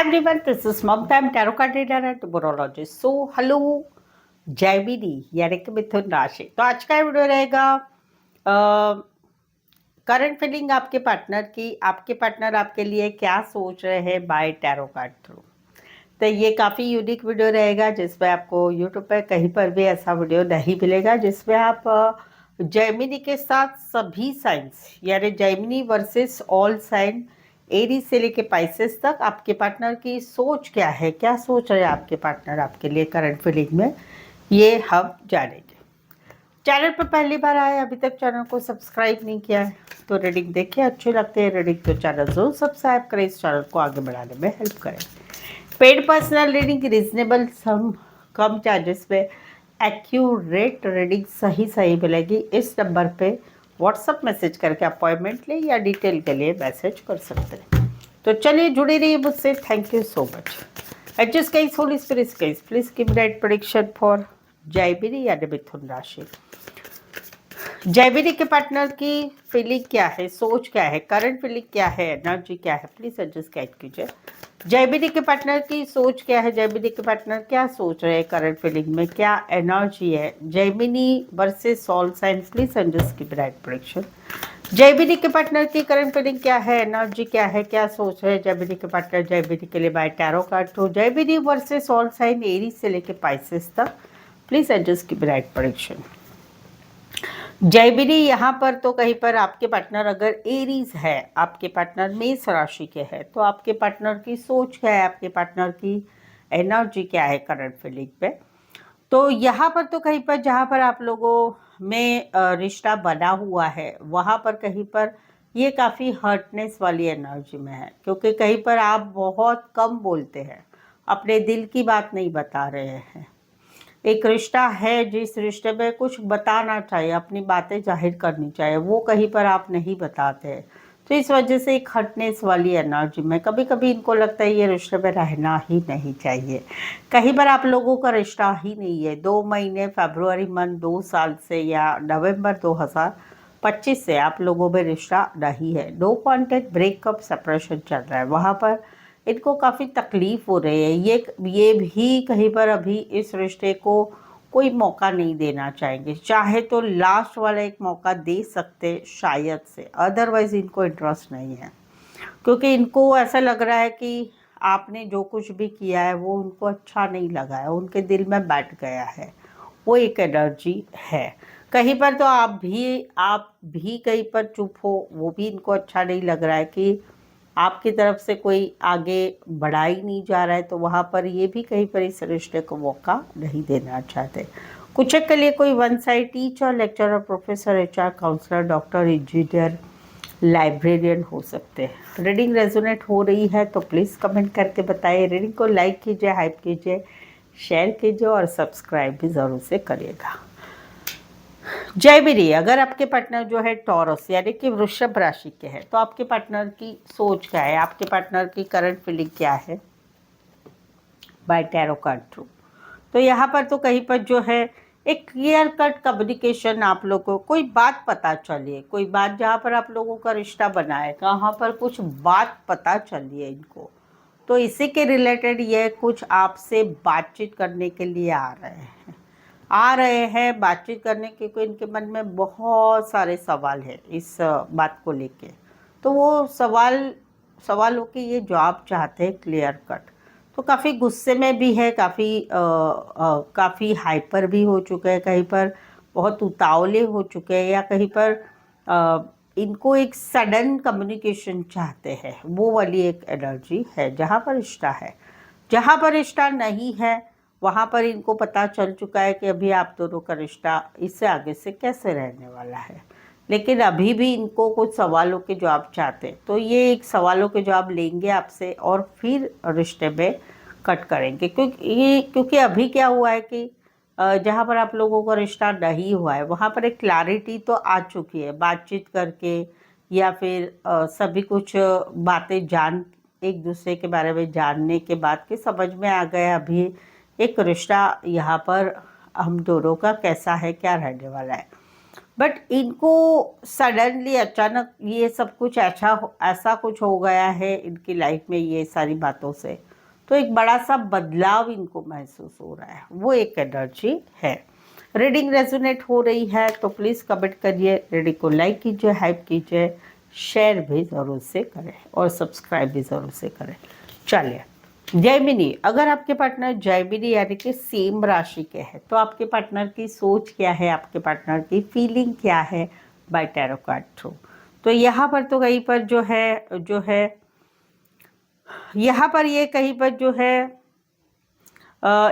everyone, this is Mamta. I'm tarot card reader and numerologist. So, hello, जय विधि यानी कि मिथुन राशि। तो आज का वीडियो रहेगा करंट फीलिंग आपके पार्टनर की। आपके पार्टनर आपके लिए क्या सोच रहे हैं बाय टैरो कार्ड थ्रू। तो ये काफ़ी यूनिक वीडियो रहेगा जिसमें आपको यूट्यूब पे कहीं पर भी ऐसा वीडियो नहीं मिलेगा जिसमें आप जेमिनी के साथ सभी साइंस यानी Gemini versus all sign Aries से लेके पाइसेस तक आपके पार्टनर की सोच क्या है, क्या सोच रहे हैं आपके पार्टनर आपके लिए करंट फीलिंग में, ये हम जानेंगे। चैनल पर पहली बार आए, अभी तक चैनल को सब्सक्राइब नहीं किया है तो रीडिंग देखिए, अच्छे लगते हैं रीडिंग तो चैनल जरूर सब्सक्राइब करें, इस चैनल को आगे बढ़ाने में हेल्प करें। पेड पर्सनल रीडिंग रिजनेबल सम कम चार्जेस पे एक्यूरेट रीडिंग सही मिलेगी। इस नंबर पे व्हाट्सअप मैसेज करके अपॉइंटमेंट ले या डिटेल के लिए मैसेज कर सकते हैं। तो चलिए जुड़े रहिए मुझसे। Thank you so much. Adjust case holy spirit case please give right prediction for जयबिरी यानी मिथुन राशि। जयबिरी के पार्टनर की फीलिंग क्या है, सोच क्या है, करंट फीलिंग क्या है, एनर्जी क्या है, प्लीज एडजस्ट गाइड कीजिए। जयबिरी के पार्टनर की सोच क्या है, जयबिरी के पार्टनर क्या सोच रहे हैं, करंट फीलिंग में क्या एनर्जी है। Gemini versus all sign please adjust give right prediction. जयबिरी के पार्टनर की करंट फीलिंग क्या है, एनर्जी क्या है, क्या सोच रहे हैं जयबिरी के पार्टनर जयबिरी के लिए बाय टैरो कार्ड थ्रू। जयबिरी वर्सेस ऑल साइन एरीज से लेके पाइसेस तक please adjust give right prediction. जयबिरी यहाँ पर तो कहीं पर आपके पार्टनर अगर एरीज है, आपके पार्टनर मेष राशि के है, तो आपके पार्टनर की सोच क्या है, आपके पार्टनर की एनर्जी क्या है करंट फीलिंग पे। तो यहाँ पर तो कहीं पर जहाँ पर आप लोगों में रिश्ता बना हुआ है वहाँ पर कहीं पर ये काफ़ी हर्टनेस वाली एनर्जी में है, क्योंकि कहीं पर आप बहुत कम बोलते हैं, अपने दिल की बात नहीं बता रहे हैं। एक रिश्ता है जिस रिश्ते में कुछ बताना चाहिए, अपनी बातें जाहिर करनी चाहिए, वो कहीं पर आप नहीं बताते हैं। तो इस वजह से एक हटनेस वाली एनर्जी में कभी कभी इनको लगता है ये रिश्ते में रहना ही नहीं चाहिए। कहीं पर आप लोगों का रिश्ता ही नहीं है। 2 महीने फरवरी मंथ 2 साल से या नवंबर 2025 से आप लोगों में रिश्ता नहीं है। नो कॉन्टेक्ट, ब्रेकअप, सेपरेशन चल रहा है। वहाँ पर इनको काफ़ी तकलीफ़ हो रही है। ये भी कहीं पर अभी इस रिश्ते को कोई मौका नहीं देना चाहेंगे। चाहे तो लास्ट वाला एक मौका दे सकते शायद से, अदरवाइज़ इनको इंटरेस्ट नहीं है, क्योंकि इनको ऐसा लग रहा है कि आपने जो कुछ भी किया है वो उनको अच्छा नहीं लगा है, उनके दिल में बैठ गया है, वो एक एनर्जी है। कहीं पर तो आप भी कहीं पर चुप हो, वो भी इनको अच्छा नहीं लग रहा है कि आपकी तरफ से कोई आगे बढ़ा ही नहीं जा रहा है, तो वहाँ पर ये भी कहीं पर इस रिश्ते को मौका नहीं देना चाहते। कुछ के लिए कोई one side teacher, lecturer, professor, HR, counsellor, doctor, engineer, librarian हो सकते हैं। रीडिंग रेजोनेट हो रही है तो प्लीज़ कमेंट करके बताइए। रीडिंग को लाइक कीजिए, हाइप कीजिए, शेयर कीजिए और सब्सक्राइब भी ज़रूर से करिएगा। जयबिरी, अगर आपके पार्टनर जो है टॉरस यानी कि वृषभ राशि के हैं, तो आपके पार्टनर की सोच क्या है, आपके पार्टनर की करंट फीलिंग क्या है बाय टैरो कार्ड थ्रू। तो यहाँ पर तो कहीं पर जो है एक क्लियर कट कम्युनिकेशन, आप लोगों को कोई बात पता चलिए, कोई बात जहाँ पर आप लोगों का रिश्ता बना है वहाँ पर कुछ बात पता चलिए इनको, तो इसी के रिलेटेड ये कुछ आपसे बातचीत करने के लिए आ रहे हैं बातचीत करने के, कोई इनके मन में बहुत सारे सवाल है इस बात को लेके। तो वो सवालों के ये जवाब चाहते हैं क्लियर कट। तो काफ़ी गुस्से में भी है, काफ़ी हाइपर भी हो चुके हैं, कहीं पर बहुत उतावले हो चुके हैं, या कहीं पर इनको एक सडन कम्युनिकेशन चाहते हैं, वो वाली एक एनर्जी है। जहाँ पर रिश्ता है, जहाँ पर रिश्ता नहीं है वहाँ पर इनको पता चल चुका है कि अभी आप दोनों का रिश्ता इससे आगे से कैसे रहने वाला है, लेकिन अभी भी इनको कुछ सवालों के जवाब चाहते हैं। तो ये एक सवालों के जवाब लेंगे आपसे और फिर रिश्ते में कट करेंगे, क्योंकि अभी क्या हुआ है कि जहाँ पर आप लोगों का रिश्ता नहीं हुआ है वहाँ पर एक क्लैरिटी तो आ चुकी है, बातचीत करके या फिर सभी कुछ बातें एक दूसरे के बारे में जानने के बाद के समझ में आ गया अभी एक रिश्ता यहाँ पर हम दोनों का कैसा है, क्या रहने वाला है। बट इनको सडनली अचानक ये सब कुछ ऐसा कुछ हो गया है इनकी लाइफ में, ये सारी बातों से तो एक बड़ा सा बदलाव इनको महसूस हो रहा है, वो एक एनर्जी है। रीडिंग रेजोनेट हो रही है तो प्लीज़ कमेंट करिए, रीडिंग को लाइक कीजिए, हाइप कीजिए, शेयर भी ज़रूर से करें और सब्सक्राइब भी ज़रूर से करें। चलिए, जैमिनी, अगर आपके पार्टनर जैमिनी यानी कि सेम राशि के हैं तो आपके पार्टनर की सोच क्या है, आपके पार्टनर की फीलिंग क्या है बाय टैरो कार्ड थ्रू। तो यहाँ पर तो कहीं पर जो है यहाँ पर ये कहीं पर जो है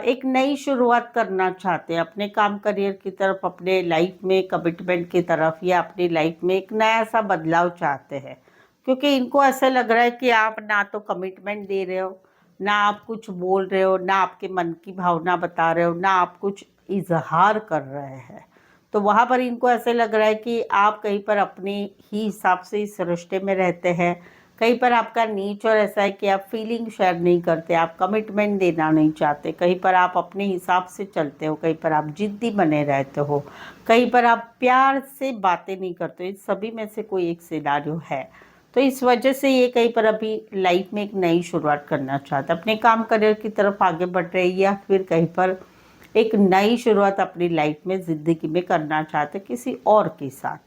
एक नई शुरुआत करना चाहते हैं अपने काम करियर की तरफ, अपने लाइफ में कमिटमेंट की तरफ, या अपनी लाइफ में एक नया सा बदलाव चाहते हैं। क्योंकि इनको ऐसा लग रहा है कि आप ना तो कमिटमेंट दे रहे हो, ना आप कुछ बोल रहे हो, ना आपके मन की भावना बता रहे हो, ना आप कुछ इजहार कर रहे हैं। तो वहाँ पर इनको ऐसे लग रहा है कि आप कहीं पर अपने ही हिसाब से इस रिश्ते में रहते हैं। कहीं पर आपका नेचर ऐसा है कि आप फीलिंग शेयर नहीं करते, आप कमिटमेंट देना नहीं चाहते, कहीं पर आप अपने हिसाब से चलते हो, कहीं पर आप जिद्दी बने रहते हो, कहीं पर आप प्यार से बातें नहीं करते। इस सभी में से कोई एक सिनारियो है। तो इस वजह से ये कहीं पर अभी लाइफ में एक नई शुरुआत करना चाहते हैं, अपने काम करियर की तरफ आगे बढ़ रहे हैं, या फिर कहीं पर एक नई शुरुआत अपनी लाइफ में ज़िंदगी में करना चाहते किसी और के साथ,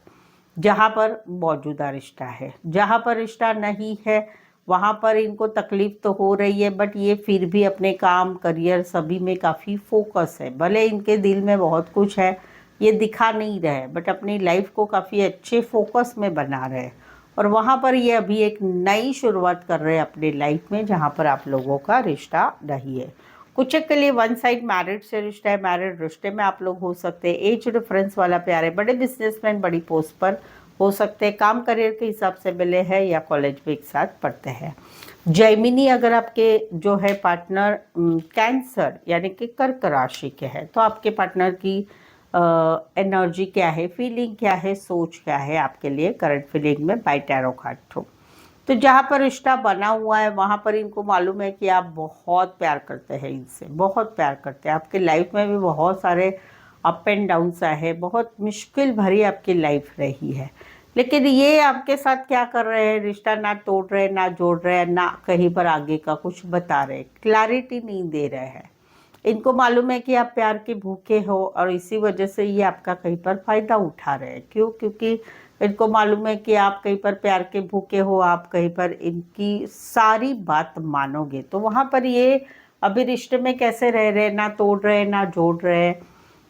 जहाँ पर मौजूदा रिश्ता है। जहाँ पर रिश्ता नहीं है वहाँ पर इनको तकलीफ़ तो हो रही है, बट ये फिर भी अपने काम करियर सभी में काफ़ी फोकस है। भले इनके दिल में बहुत कुछ है, ये दिखा नहीं रहे, बट अपनी लाइफ को काफ़ी अच्छे फोकस में बना रहे हैं। और वहाँ पर ये अभी एक नई शुरुआत कर रहे हैं अपनी लाइफ में, जहाँ पर आप लोगों का रिश्ता नहीं है। कुछ एक के लिए वन साइड मैरिड से रिश्ता है, मैरिड रिश्ते में आप लोग हो सकते हैं। एज डिफरेंस वाला प्यार है, बड़े बिजनेसमैन बड़ी पोस्ट पर हो सकते हैं, काम करियर के हिसाब से मिले हैं या कॉलेज में एक साथ पढ़ते हैं। जैमिनी, अगर आपके जो है पार्टनर कैंसर यानी कि कर्क राशि के हैं तो आपके पार्टनर की एनर्जी क्या है, फीलिंग क्या है, सोच क्या है आपके लिए करंट फीलिंग में बाय टैरो कार्ड थ्रू। तो जहाँ पर रिश्ता बना हुआ है वहाँ पर इनको मालूम है कि आप बहुत प्यार करते हैं इनसे, बहुत प्यार करते हैं। आपके लाइफ में भी बहुत सारे अप एंड डाउन्स आए हैं, बहुत मुश्किल भरी आपकी लाइफ रही है, लेकिन ये आपके साथ क्या कर रहे हैं, रिश्ता ना तोड़ रहे, ना जोड़ रहे हैं, ना कहीं पर आगे का कुछ बता रहे, क्लैरिटी नहीं दे रहे हैं। इनको मालूम है कि आप प्यार के भूखे हो और इसी वजह से ये आपका कहीं पर फ़ायदा उठा रहे हैं। क्यों? क्योंकि इनको मालूम है कि आप कहीं पर प्यार के भूखे हो, आप कहीं पर इनकी सारी बात मानोगे। तो वहाँ पर ये अभी रिश्ते में कैसे रह रहे हैं, ना तोड़ रहे ना जोड़ रहे,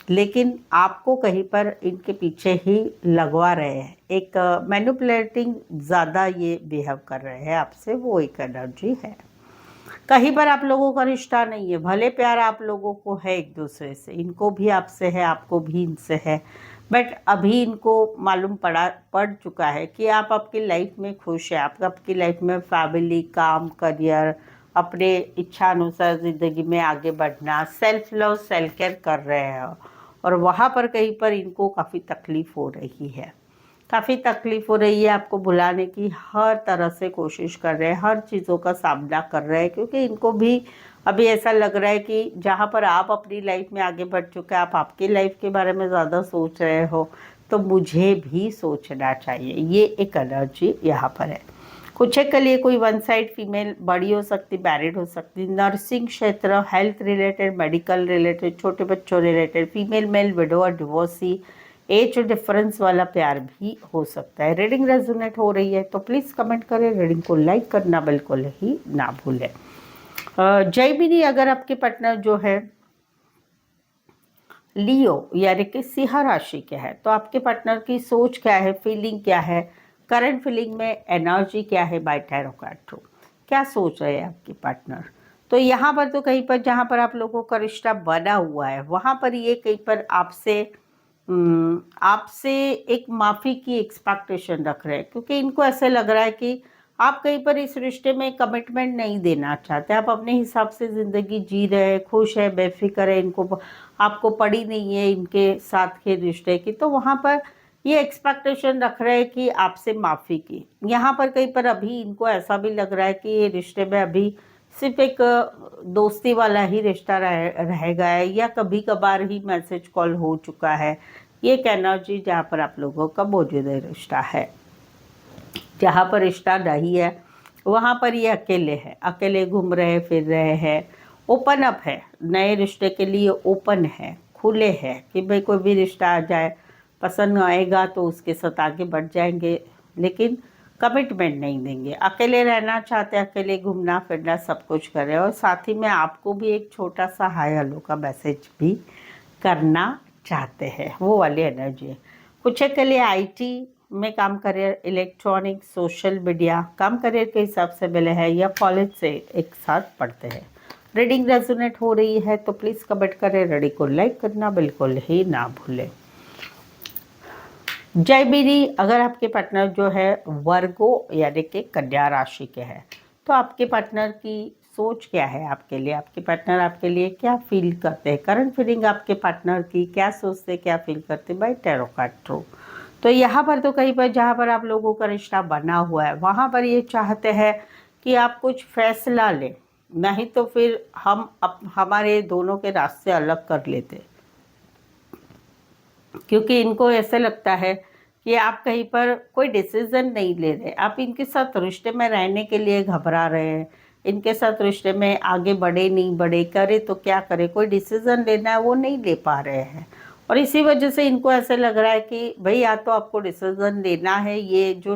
लेकिन आपको कहीं पर इनके पीछे ही लगवा रहे हैं। एक मैनिपुलेटिंग ज़्यादा ये बिहेव कर रहे हैं आपसे, वो एक एनर्जी है। कहीं पर आप लोगों का रिश्ता नहीं है, भले प्यार आप लोगों को है एक दूसरे से, इनको भी आपसे है, आपको भी इनसे है, बट अभी इनको मालूम पड़ चुका है कि आप आपकी लाइफ में खुश है, आप आपकी लाइफ में फैमिली, काम, करियर, अपने इच्छा अनुसार ज़िंदगी में आगे बढ़ना, सेल्फ लव, सेल्फ केयर कर रहे हैं। और वहाँ पर कहीं पर इनको काफ़ी तकलीफ़ हो रही है, काफ़ी तकलीफ़ हो रही है, आपको भुलाने की हर तरह से कोशिश कर रहे हैं, हर चीज़ों का सामना कर रहे हैं, क्योंकि इनको भी अभी ऐसा लग रहा है कि जहाँ पर आप अपनी लाइफ में आगे बढ़ चुके हैं, आप आपकी लाइफ के बारे में ज़्यादा सोच रहे हो, तो मुझे भी सोचना चाहिए। ये एक एनर्जी यहाँ पर है। कुछ एक के लिए कोई वन साइड फीमेल बड़ी हो सकती, मैरिड हो सकती, नर्सिंग क्षेत्र, हेल्थ रिलेटेड, मेडिकल रिलेटेड, छोटे बच्चों related, female male, widower, divorcee, age difference वाला प्यार भी हो सकता है। रीडिंग रेजोनेट हो रही है तो प्लीज़ कमेंट करें, रीडिंग को लाइक करना बिल्कुल ही ना भूलें। जैमिनी, अगर आपके पार्टनर जो है लियो यानी कि सिंह राशि के है तो आपके पार्टनर की सोच क्या है, फीलिंग क्या है, करंट फीलिंग में एनर्जी क्या है बाय टैरो कार्ड थ्रू, क्या सोच रहे हैं आपके पार्टनर। तो यहाँ पर तो कहीं पर जहाँ पर आप लोगों का रिश्ता बना हुआ है वहाँ पर ये कहीं पर आपसे एक माफ़ी की एक्सपेक्टेशन रख रहे हैं, क्योंकि इनको ऐसे लग रहा है कि आप कहीं पर इस रिश्ते में कमिटमेंट नहीं देना चाहते, आप अपने हिसाब से ज़िंदगी जी रहे हैं, खुश है, बेफिक्र है, इनको आपको पड़ी नहीं है इनके साथ के रिश्ते की। तो वहाँ पर ये एक्सपेक्टेशन रख रहे हैं कि आपसे माफ़ी की। यहाँ पर कहीं पर अभी इनको ऐसा भी लग रहा है कि ये रिश्ते में अभी सिर्फ एक दोस्ती वाला ही रिश्ता रह गया है, या कभी कभार ही मैसेज कॉल हो चुका है। ये एक एनर्जी जहाँ पर आप लोगों का मौजूदा रिश्ता है, जहाँ पर रिश्ता नहीं है वहाँ पर ये अकेले है, अकेले घूम रहे फिर रहे हैं, ओपन अप है, नए रिश्ते के लिए ओपन है, खुले हैं कि भाई कोई भी रिश्ता आ जाए, पसंद आएगा तो उसके साथ आगे बढ़ जाएंगे, लेकिन कमिटमेंट नहीं देंगे। अकेले रहना चाहते हैं, अकेले घूमना फिरना सब कुछ कर रहे हैं, और साथ ही में आपको भी एक छोटा सा हाय हेलो का मैसेज भी करना चाहते हैं, वो वाली एनर्जी है। कुछ के लिए आईटी में काम करियर, इलेक्ट्रॉनिक, सोशल मीडिया काम करियर के हिसाब से मिले हैं, या कॉलेज से एक साथ पढ़ते हैं। रीडिंग रेजोनेट हो रही है तो प्लीज़ कमेंट करें, रीडिंग को लाइक करना बिल्कुल ही ना भूलें। जय बीरी, अगर आपके पार्टनर जो है वर्गो यानी कि कन्या राशि के हैं, तो आपके पार्टनर की सोच क्या है आपके लिए, आपके पार्टनर आपके लिए क्या फील करते हैं, करंट फीलिंग आपके पार्टनर की क्या सोचते, क्या फील करते बाय टैरो कार्ड थ्रू। तो यहाँ पर तो कहीं पर जहाँ पर आप लोगों का रिश्ता बना हुआ है, वहाँ पर ये चाहते हैं कि आप कुछ फैसला लें, नहीं तो फिर हमारे दोनों के रास्ते अलग कर लेते, क्योंकि इनको ऐसे लगता है कि आप कहीं पर कोई डिसीज़न नहीं ले रहे, आप इनके साथ रिश्ते में रहने के लिए घबरा रहे हैं, इनके साथ रिश्ते में आगे बढ़े नहीं बढ़े, करे तो क्या करे, कोई डिसीज़न लेना है वो नहीं ले पा रहे हैं। और इसी वजह से इनको ऐसे लग रहा है कि भाई या तो आपको डिसीज़न लेना है, ये जो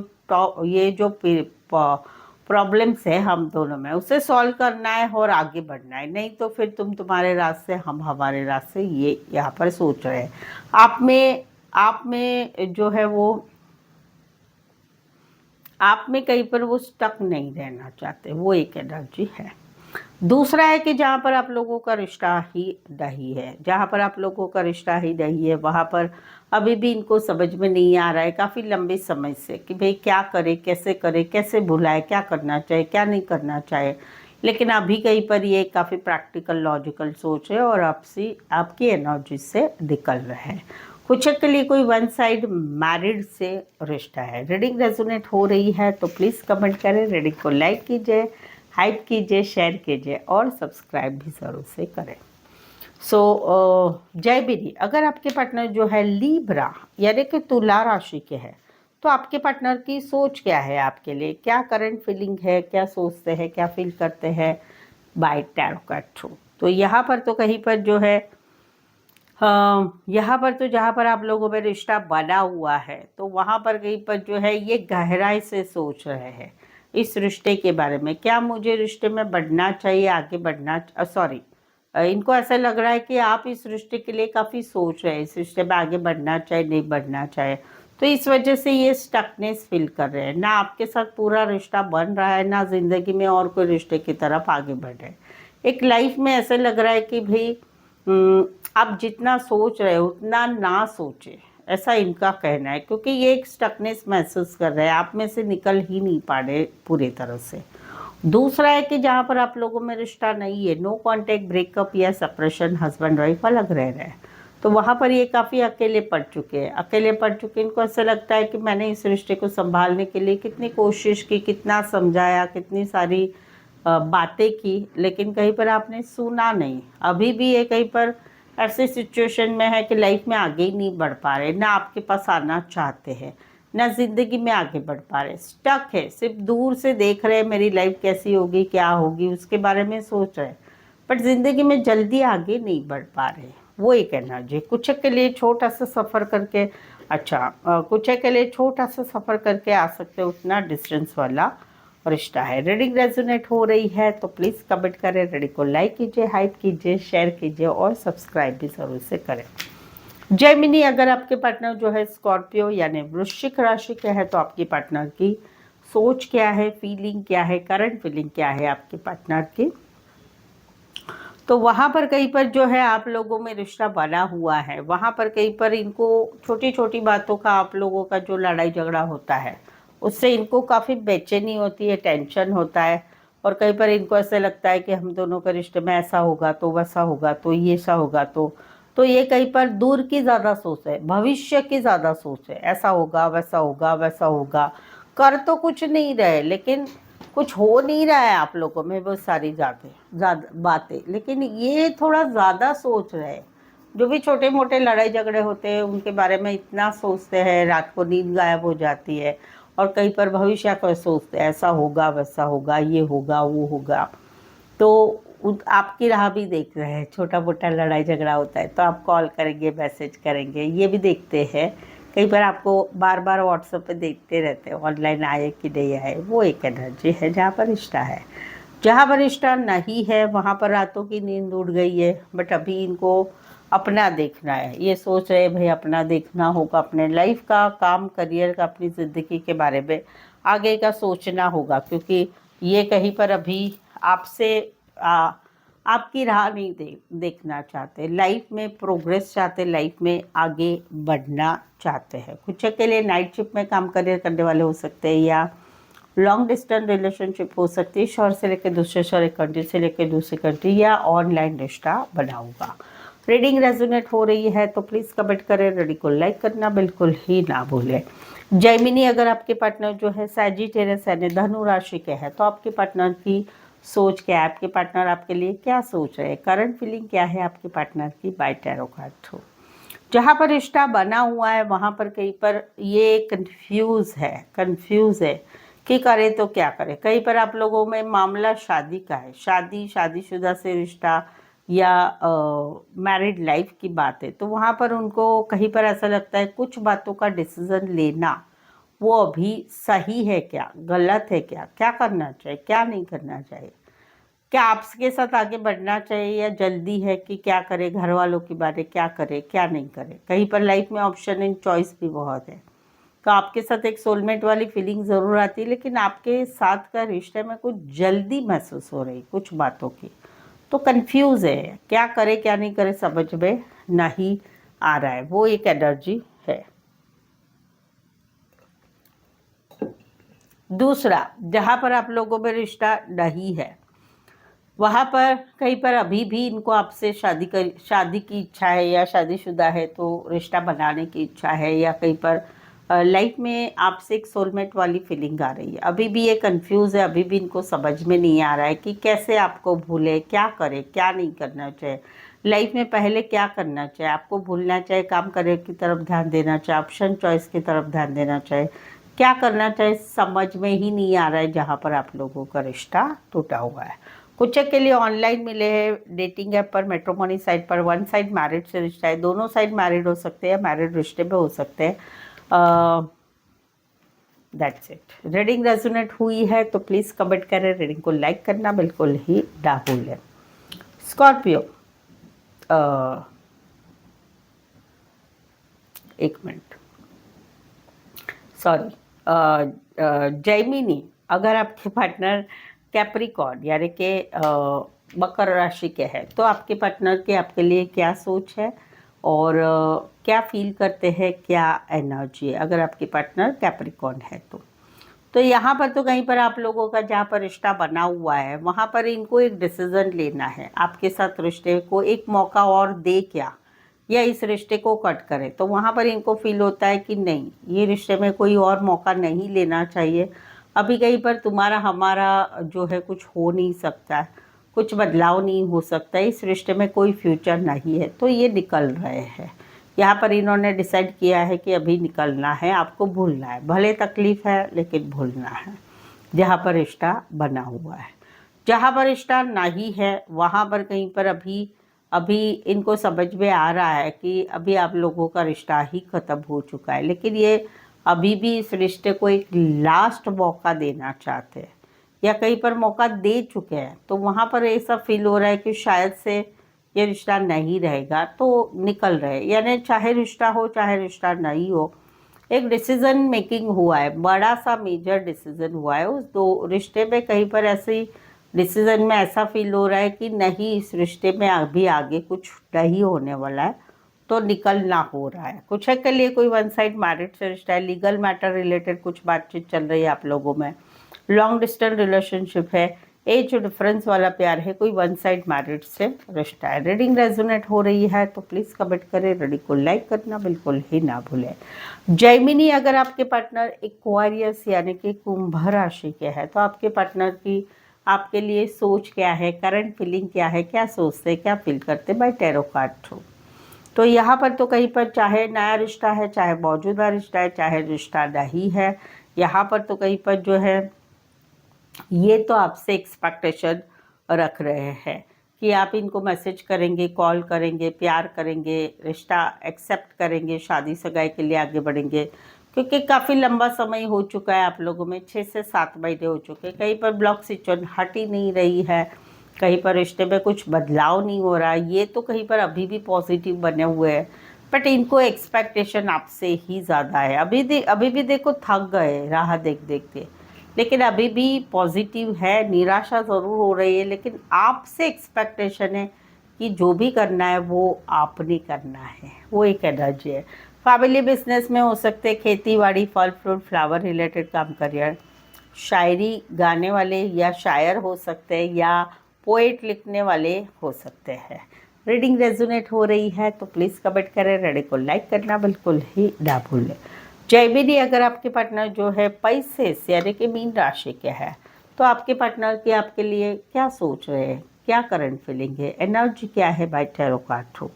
प्रॉब्लम्स है हम दोनों में उसे सॉल्व करना है और आगे बढ़ना है, नहीं तो फिर तुम तुम्हारे रास्ते हम हमारे रास्ते, ये यहाँ पर सोच रहे हैं। आप में जो है वो, आप में कहीं पर वो स्टक नहीं रहना चाहते, वो एक एनर्जी है। दूसरा है कि जहाँ पर आप लोगों का रिश्ता ही नहीं है, जहाँ पर आप लोगों का रिश्ता ही नहीं है, वहाँ पर अभी भी इनको समझ में नहीं आ रहा है काफ़ी लंबे समय से कि भाई क्या करे, कैसे भुलाए, क्या करना चाहिए, क्या नहीं करना चाहिए। लेकिन अभी कहीं पर ये काफ़ी प्रैक्टिकल लॉजिकल सोच है और आपकी एनर्जी से निकल रहे हैं। कुछ के लिए कोई वन साइड मैरिड से रिश्ता है। रीडिंग रेजोनेट हो रही है तो प्लीज़ कमेंट करें, रीडिंग को लाइक कीजिए, हाइप कीजिए, शेयर कीजिए और सब्सक्राइब भी ज़रूर से करें। जय बीरी, अगर आपके पार्टनर जो है लिब्रा यानी कि तुला राशि के हैं, तो आपके पार्टनर की सोच क्या है आपके लिए, क्या करंट फीलिंग है, क्या सोचते हैं, क्या फील करते हैं बाय टैरो कार्ड थ्रू। तो यहाँ पर तो कहीं पर जो है यहाँ पर तो जहाँ पर आप लोगों में रिश्ता बना हुआ है, तो वहाँ पर कहीं पर जो है ये गहराई से सोच रहे हैं इस रिश्ते के बारे में, क्या मुझे रिश्ते में बढ़ना चाहिए, आगे बढ़ना, सॉरी, इनको ऐसा लग रहा है कि आप इस रिश्ते के लिए काफ़ी सोच रहे हैं, इस रिश्ते में आगे बढ़ना चाहिए नहीं बढ़ना चाहिए। तो इस वजह से ये स्टकनेस फील कर रहे हैं, ना आपके साथ पूरा रिश्ता बन रहा है, ना ज़िंदगी में और कोई रिश्ते की तरफ आगे बढ़ रहे हैं। एक लाइफ में ऐसे लग रहा है कि भाई आप जितना सोच रहे हो उतना ना सोचे, ऐसा इनका कहना है, क्योंकि ये एक स्टकनेस महसूस कर रहे हैं, आप में से निकल ही नहीं पा रहे पूरी तरह से। दूसरा है कि जहाँ पर आप लोगों में रिश्ता नहीं है, नो कांटेक्ट, ब्रेकअप या सेपरेशन, हस्बैंड वाइफ अलग रह रहे हैं, तो वहाँ पर ये काफ़ी अकेले पड़ चुके हैं। अकेले पड़ चुके इनको ऐसा लगता है कि मैंने इस रिश्ते को संभालने के लिए कितनी कोशिश की, कितना समझाया, कितनी सारी बातें की, लेकिन कहीं पर आपने सुना नहीं। अभी भी ये कहीं पर ऐसे सिचुएशन में है कि लाइफ में आगे ही नहीं बढ़ पा रहे, ना आपके पास आना चाहते हैं, ना ज़िंदगी में आगे बढ़ पा रहे, स्टक है, सिर्फ दूर से देख रहे हैं मेरी लाइफ कैसी होगी, क्या होगी, उसके बारे में सोच रहे हैं, बट ज़िंदगी में जल्दी आगे नहीं बढ़ पा रहे, वो एक एनर्जी। कुछ के लिए छोटा सा सफ़र करके, कुछ के लिए छोटा सा सफ़र करके आ सकते हो, उतना डिस्टेंस वाला रिश्ता है। रीडिंग रेजोनेट हो रही है तो प्लीज़ कमेंट करें, रीडिंग को लाइक कीजिए, हाइप कीजिए, शेयर कीजिए और सब्सक्राइब भी ज़रूर से करें। जेमिनी, अगर आपके पार्टनर जो है स्कॉर्पियो यानी वृश्चिक राशि के है, तो आपकी पार्टनर की सोच क्या है, फीलिंग क्या है, करंट फीलिंग क्या है आपके पार्टनर की। तो वहाँ पर कहीं पर जो है आप लोगों में रिश्ता बना हुआ है, वहाँ पर कहीं पर इनको छोटी छोटी बातों का, आप लोगों का जो लड़ाई झगड़ा होता है उससे इनको काफ़ी बेचैनी होती है, टेंशन होता है, और कहीं पर इनको ऐसा लगता है कि हम दोनों के रिश्ते में ऐसा होगा तो वैसा होगा तो ये ऐसा होगा, तो ये कहीं पर दूर की ज़्यादा सोच है, भविष्य की ज़्यादा सोच है, ऐसा होगा वैसा होगा वैसा होगा, कर तो कुछ नहीं रहे, लेकिन कुछ हो नहीं रहा है आप लोगों में वो सारी ज़्यादा बातें, लेकिन ये थोड़ा ज़्यादा सोच रहे हैं। जो भी छोटे मोटे लड़ाई झगड़े होते हैं उनके बारे में इतना सोचते हैं, रात को नींद गायब हो जाती है, और कहीं पर भविष्य का सोचते हैं, ऐसा होगा वैसा होगा, ये होगा वो होगा। तो आपकी राह भी देख रहे हैं, छोटा मोटा लड़ाई झगड़ा होता है तो आप कॉल करेंगे, मैसेज करेंगे, ये भी देखते हैं। कई बार आपको बार बार व्हाट्सएप पे देखते रहते हैं ऑनलाइन आए कि नहीं आए। वो एक एनर्जी है जहाँ पर रिश्ता है। जहाँ पर रिश्ता नहीं है वहाँ पर रातों की नींद उड़ गई है, बट अभी इनको अपना देखना है। ये सोच रहे भाई अपना देखना होगा, अपने लाइफ का, काम, करियर का, अपनी ज़िंदगी के बारे में आगे का सोचना होगा, क्योंकि ये कहीं पर अभी आपसे आपकी राह नहीं देखना चाहते, लाइफ में प्रोग्रेस चाहते, लाइफ में आगे बढ़ना चाहते हैं। कुछ के लिए नाइट शिफ्ट में काम करियर करने वाले हो सकते हैं, या लॉन्ग डिस्टेंस रिलेशनशिप हो सकती है, शहर से लेकर दूसरे शहर, एक कंट्री से लेकर दूसरी कंट्री, या ऑनलाइन रिश्ता बना होगा। रीडिंग रेजोनेट हो रही है तो प्लीज़ कमेंट करें, रीडिंग को लाइक करना बिल्कुल ही ना भूलें। जैमिनी, अगर आपके पार्टनर जो है सैजिटेरियस यानी धनु राशि के हैं तो आपके पार्टनर की सोच क्या है, आपके पार्टनर आपके लिए क्या सोच रहे हैं, करंट फीलिंग क्या है आपके पार्टनर की, बाय टैरो कार्ड थ्रू। जहाँ पर रिश्ता बना हुआ है वहाँ पर कहीं पर ये कंफ्यूज है कि करे तो क्या करे। कहीं पर आप लोगों में मामला शादी का है, शादीशुदा से रिश्ता या मैरिड लाइफ की बात है, तो वहाँ पर उनको कहीं पर ऐसा लगता है कुछ बातों का डिसीजन लेना वो अभी सही है क्या, गलत है क्या, क्या करना चाहिए, क्या नहीं करना चाहिए, क्या आपके साथ आगे बढ़ना चाहिए या जल्दी है कि क्या करे, घर वालों की बातें क्या करे क्या नहीं करे। कहीं पर लाइफ में ऑप्शन एंड चॉइस भी बहुत है, तो आपके साथ एक सोलमेट वाली फीलिंग ज़रूर आती है, लेकिन आपके साथ का रिश्ते में कुछ जल्दी महसूस हो रही कुछ बातों की, तो कंफ्यूज है, क्या करे क्या नहीं करे समझ में नहीं आ रहा है। वो एक एनर्जी है। दूसरा, जहाँ पर आप लोगों में रिश्ता नहीं है वहाँ पर कहीं पर अभी भी इनको आपसे शादी की इच्छा है, या शादीशुदा है तो रिश्ता बनाने की इच्छा है, या कहीं पर लाइफ में आपसे एक सोलमेट वाली फीलिंग आ रही है। अभी भी ये कंफ्यूज है, अभी भी इनको समझ में नहीं आ रहा है कि कैसे आपको भूले, क्या करे क्या नहीं करना चाहिए, लाइफ में पहले क्या करना चाहिए, आपको भूलना चाहिए, काम करियर की तरफ ध्यान देना चाहिए, ऑप्शन चॉइस की तरफ ध्यान देना चाहिए, क्या करना चाहिए समझ में ही नहीं आ रहा है। जहाँ पर आप लोगों का रिश्ता टूटा हुआ है। कुछ के लिए ऑनलाइन मिले हैं, डेटिंग ऐप पर, मैट्रिमोनी साइट पर, वन साइड मैरिड से रिश्ता है, दोनों साइड मैरिड हो सकते हैं, मैरिड रिश्ते में हो सकते हैं। That's it. रीडिंग रेजोनेट हुई है तो प्लीज़ कमेंट करें, रीडिंग को लाइक करना बिल्कुल ही ना भूलें। स्कॉर्पियो, एक मिनट, सॉरी, जैमिनी, अगर आपके पार्टनर कैप्रिकॉर्न यानी कि मकर राशि के हैं तो आपके पार्टनर के आपके लिए क्या सोच है और क्या फील करते हैं, क्या एनर्जी है अगर आपके पार्टनर कैप्रिकॉर्न है तो यहाँ पर तो कहीं पर आप लोगों का जहाँ पर रिश्ता बना हुआ है वहाँ पर इनको एक डिसीज़न लेना है, आपके साथ रिश्ते को एक मौका और दे क्या, या इस रिश्ते को कट करे। तो वहाँ पर इनको फील होता है कि नहीं, ये रिश्ते में कोई और मौका नहीं लेना चाहिए, अभी कहीं पर तुम्हारा हमारा जो है कुछ हो नहीं सकता, कुछ बदलाव नहीं हो सकता, इस रिश्ते में कोई फ्यूचर नहीं है, तो ये निकल रहे हैं। यहाँ पर इन्होंने डिसाइड किया है कि अभी निकलना है, आपको भूलना है, भले तकलीफ़ है लेकिन भूलना है। जहाँ पर रिश्ता बना हुआ है, जहाँ पर रिश्ता नहीं है वहाँ पर कहीं पर अभी इनको समझ में आ रहा है कि अभी आप लोगों का रिश्ता ही ख़त्म हो चुका है, लेकिन ये अभी भी इस रिश्ते को एक लास्ट मौका देना चाहते हैं, या कहीं पर मौका दे चुके हैं, तो वहाँ पर ऐसा फील हो रहा है कि शायद से ये रिश्ता नहीं रहेगा तो निकल रहे, यानी चाहे रिश्ता हो चाहे रिश्ता नहीं हो, एक डिसीज़न मेकिंग हुआ है, बड़ा सा मेजर डिसीज़न हुआ है उस दो रिश्ते में। कहीं पर ऐसी डिसीज़न में ऐसा फील हो रहा है कि नहीं, इस रिश्ते में अभी आगे कुछ नहीं होने वाला है, तो निकलना हो रहा है। कुछ के लिए कोई वन साइड मैरिड से रिश्ता है, लीगल मैटर रिलेटेड कुछ बातचीत चल रही है आप लोगों में, लॉन्ग डिस्टेंस रिलेशनशिप है, एज डिफरेंस वाला प्यार है, कोई वन साइड मैरिड से रिश्ता है। रीडिंग रेजोनेट हो रही है तो प्लीज़ कमेंट करें, रीडिंग को लाइक करना बिल्कुल ही ना भूलें। जैमिनी, अगर आपके पार्टनर एक्वारियस यानी कि कुंभ राशि के हैं तो आपके पार्टनर की आपके लिए सोच क्या है, करंट फीलिंग क्या है, क्या सोचते क्या फील करते बाय टैरो कार्ड थ्रू। तो यहाँ पर तो कहीं पर चाहे नया रिश्ता है, चाहे मौजूदा रिश्ता है, चाहे रिश्ता नहीं है, यहाँ पर तो कहीं पर जो है ये तो आपसे एक्सपेक्टेशन रख रहे हैं कि आप इनको मैसेज करेंगे, कॉल करेंगे, प्यार करेंगे, रिश्ता एक्सेप्ट करेंगे, शादी सगाई के लिए आगे बढ़ेंगे, क्योंकि काफ़ी लंबा समय हो चुका है आप लोगों में, 6 से 7 महीने हो चुके हैं। कहीं पर ब्लॉक सिचुएशन हट ही नहीं रही है, कहीं पर रिश्ते में कुछ बदलाव नहीं हो रहा, ये तो कहीं पर अभी भी पॉजिटिव बने हुए हैं, बट इनको एक्सपेक्टेशन आपसे ही ज़्यादा है। अभी भी देखो थक गए राह देख देख के, लेकिन अभी भी पॉजिटिव है, निराशा ज़रूर हो रही है, लेकिन आपसे एक्सपेक्टेशन है कि जो भी करना है वो आपने करना है, वो एक एनर्जी है। फैमिली बिजनेस में हो सकते हैं खेती बाड़ी, फल फ्रूट, फ्लावर रिलेटेड काम करियर, शायरी गाने वाले या शायर हो सकते हैं, या पोएट लिखने वाले हो सकते हैं। रीडिंग रेजोनेट हो रही है तो प्लीज़ कमेंट करें, रीडिंग को लाइक करना बिल्कुल ही ना भूलें। जयमिनी, अगर आपके पार्टनर जो है पैसेस यानी कि मीन राशि के है, तो आपके पार्टनर की आपके लिए क्या सोच रहे हैं, क्या करंट फीलिंग है, एनर्जी क्या है बाय टैरो कार्ड थ्रू।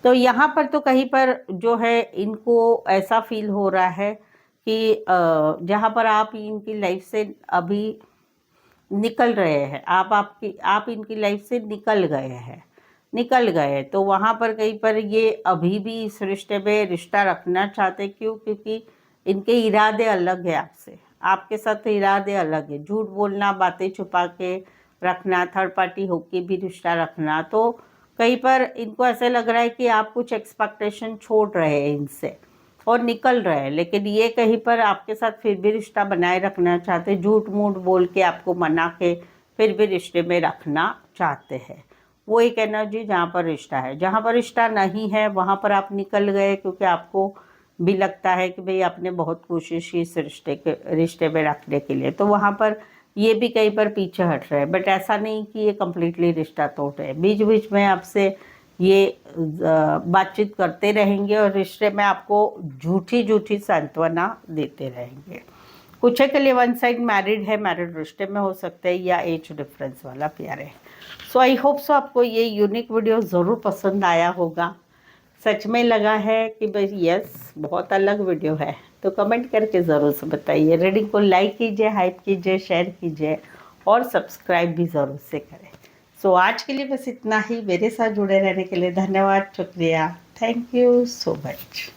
तो यहाँ पर तो कहीं पर जो है इनको ऐसा फील हो रहा है कि जहाँ पर आप इनकी लाइफ से अभी निकल रहे हैं, आप इनकी लाइफ से निकल गए, तो वहाँ पर कहीं पर ये अभी भी इस रिश्ते में रिश्ता रखना चाहते। क्यों? क्योंकि इनके इरादे अलग है आपसे, आपके साथ इरादे अलग है, झूठ बोलना, बातें छुपा के रखना, थर्ड पार्टी होके भी रिश्ता रखना। तो कहीं पर इनको ऐसे लग रहा है कि आप कुछ एक्सपेक्टेशन छोड़ रहे हैं इनसे और निकल रहे हैं, लेकिन ये कहीं पर आपके साथ फिर भी रिश्ता बनाए रखना चाहते, झूठ मूठ बोल के आपको मना के फिर भी रिश्ते में रखना चाहते हैं। वो एक एनर्जी जहाँ पर रिश्ता है, जहाँ पर रिश्ता नहीं है वहाँ पर आप निकल गए, क्योंकि आपको भी लगता है कि भाई आपने बहुत कोशिश की इस रिश्ते में रखने के लिए, तो वहाँ पर ये भी कहीं पर पीछे हट रहे हैं। बट ऐसा नहीं कि ये कम्प्लीटली रिश्ता तोड़ रहे हैं, बीच बीच में आपसे ये बातचीत करते रहेंगे और रिश्ते में आपको झूठी सांत्वना देते रहेंगे। कुछ के लिए वन साइड मैरिड है, मैरिड रिश्ते में हो सकते हैं, या एज डिफरेंस वाला प्यार है। सो आई होप सो आपको ये यूनिक वीडियो ज़रूर पसंद आया होगा। सच में लगा है कि भाई यस बहुत अलग वीडियो है, तो कमेंट करके ज़रूर से बताइए। रीडिंग को लाइक कीजिए, हाइप कीजिए, शेयर कीजिए और सब्सक्राइब भी ज़रूर से करें। सो आज के लिए बस इतना ही। मेरे साथ जुड़े रहने के लिए धन्यवाद, शुक्रिया, थैंक यू सो मच।